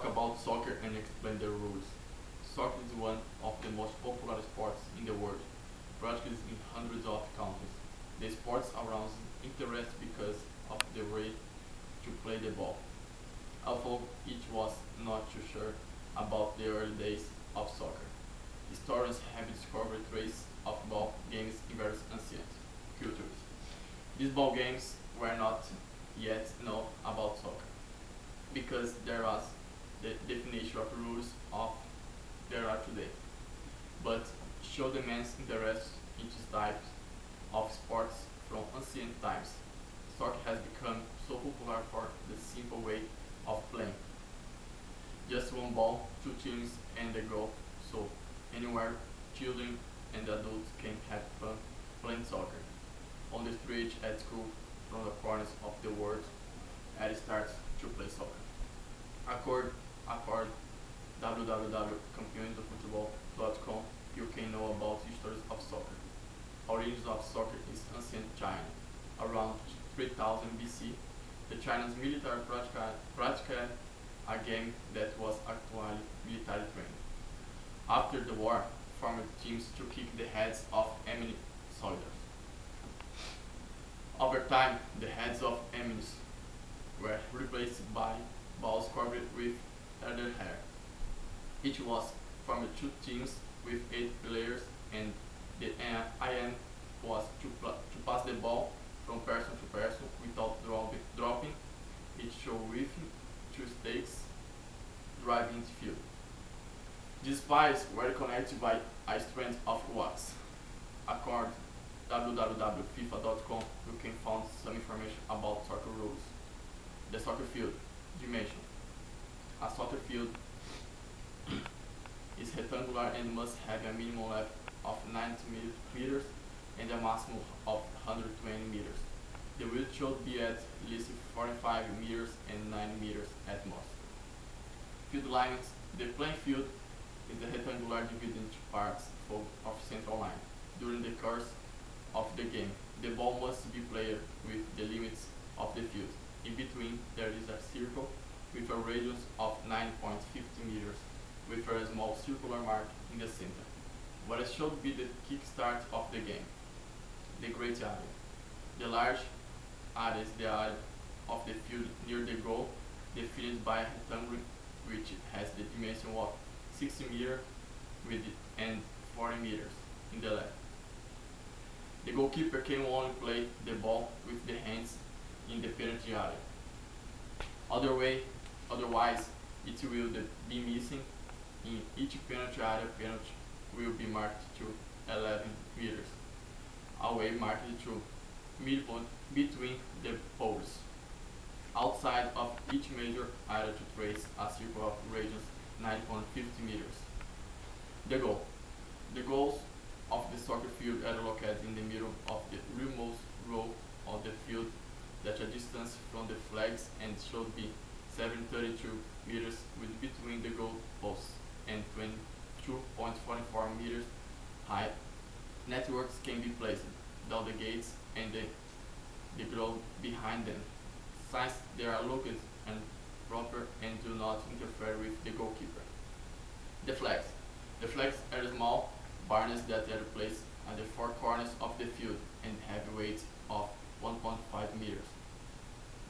about soccer and explain the rules. Soccer is one of the most popular sports in the world, practiced in hundreds of countries. The sports arouse interest because of the way to play the ball. Although it was not too sure about the early days of soccer, historians have discovered traces of ball games in various ancient cultures. These ball games were not yet known about soccer, because there was the definition of rules of there are today, but show the man's interest in this type of sports from ancient times. Soccer has become so popular for the simple way of playing. Just one ball, two teams and a goal, so anywhere children and adults can have fun playing soccer. On the street, at school, from the corners of the world, and starts to play soccer. Accord www.campeõesdofutebol.com you can know about histories of soccer. Origins of soccer is ancient China. Around 3000 BC, the Chinese military practiced a game that was actually military training. After the war, formed teams to kick the heads of enemy soldiers. Over time, the heads of enemies were replaced by balls covered with other hair. Each was formed two teams with 8 players, and the aim was to pass the ball from person to person without dropping it, so with 2 stakes driving the field. These piles were connected by a strand of wax. According to www.fifa.com you can find some information about soccer rules. The soccer field dimension. A soccer field is rectangular and must have a minimum length of 90 meters and a maximum of 120 meters. The width should be at least 45 meters and 9 meters at most. Field lines. The playing field is the rectangular divided into parts of central line. During the course of the game, the ball must be played with the limits of the field. In between, there is a circle with a radius of 9.50 meters, with a small circular mark in the center. What should be the kickstart of the game? The great area. The large area is the area of the field near the goal, defined by a rectangle which has the dimension of 60 meters width and 40 meters in the left. The goalkeeper can only play the ball with the hands in the penalty area. Otherwise, it will be missing. In each penalty area, penalty will be marked to 11 meters, away marked to midpoint between the poles. Outside of each major area to trace a circle of radius 9.50 meters. The goal. The goals of the soccer field are located in the middle of the rearmost row of the field, that a distance from the flags and should be 732 meters with between the goal posts and 22.44 meters high. Networks can be placed down the gates and the ground behind them, since they are located and proper and do not interfere with the goalkeeper. The flags. The flags are small barns that are placed at the 4 corners of the field and have a weight of 1.5 meters.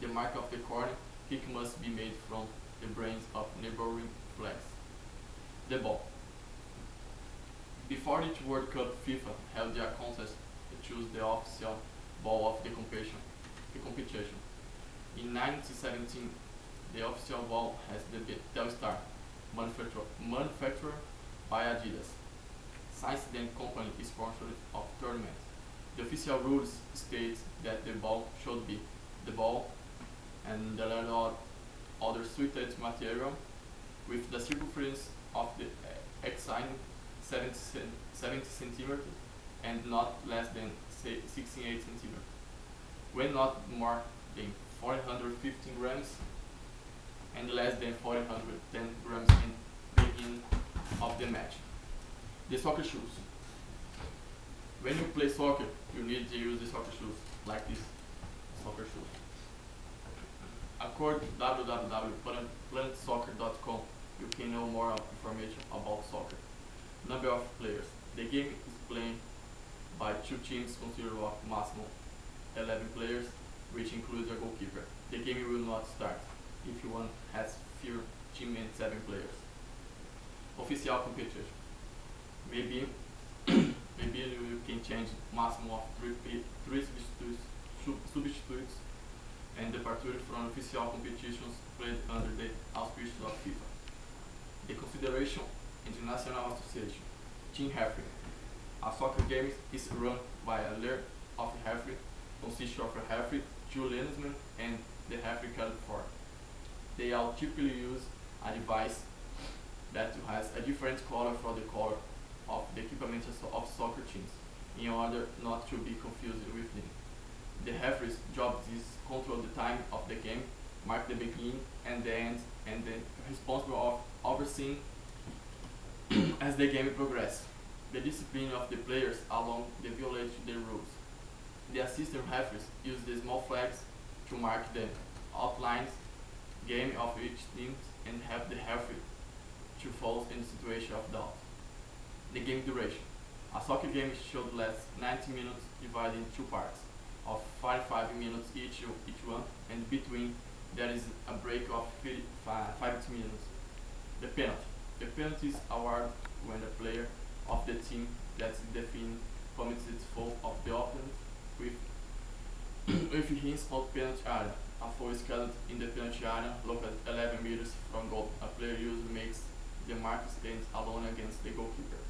The mark of the corner kick must be made from the brains of neighboring flags. The ball. Before each World Cup, FIFA held a contest to choose the official ball of the competition. In 1917, the official ball has the Telstar, manufactured by Adidas. Since then, company is sponsored of tournament. The official rules state that the ball should be the ball and the other suited material with the circumference of the axis 70 centimeters and not less than 68 centimeters. When not more than 415 grams and less than 410 grams in the beginning of the match. The soccer shoes. When you play soccer, you need to use the soccer shoes, like this soccer shoes. According to www.planetsoccer.com, some more information about soccer. Number of players. The game is played by two teams consisting of maximum 11 players, which includes a goalkeeper. The game will not start if one has fewer team than 7 players. Official competition. Maybe maybe you can change maximum of three substitutes and departure from official competitions played under the auspices of FIFA. The Consideration International Association. Team referee. A soccer game is run by a layer of referee, consisting of a referee, 2 linesmen, and the referee called for. They all typically use a device that has a different color from the color of the equipment of soccer teams, in order not to be confused with them. The referee's job is control the time of the game, mark the beginning and the end, and the responsible of overseeing as the game progresses. The discipline of the players along the violate the rules. The assistant referees use the small flags to mark the outlines game of each team and help the referee to fall in the situation of doubt. The game duration. A soccer game should last 90 minutes divided in 2 parts of 5 minutes each one, and between there is a break of 5 minutes. The penalty. The penalty is awarded when the player of the team that is defined commits its foul of the opponent with his own penalty area. A foul is scheduled in the penalty area located 11 meters from goal. A player usually makes the mark stand alone against the goalkeeper.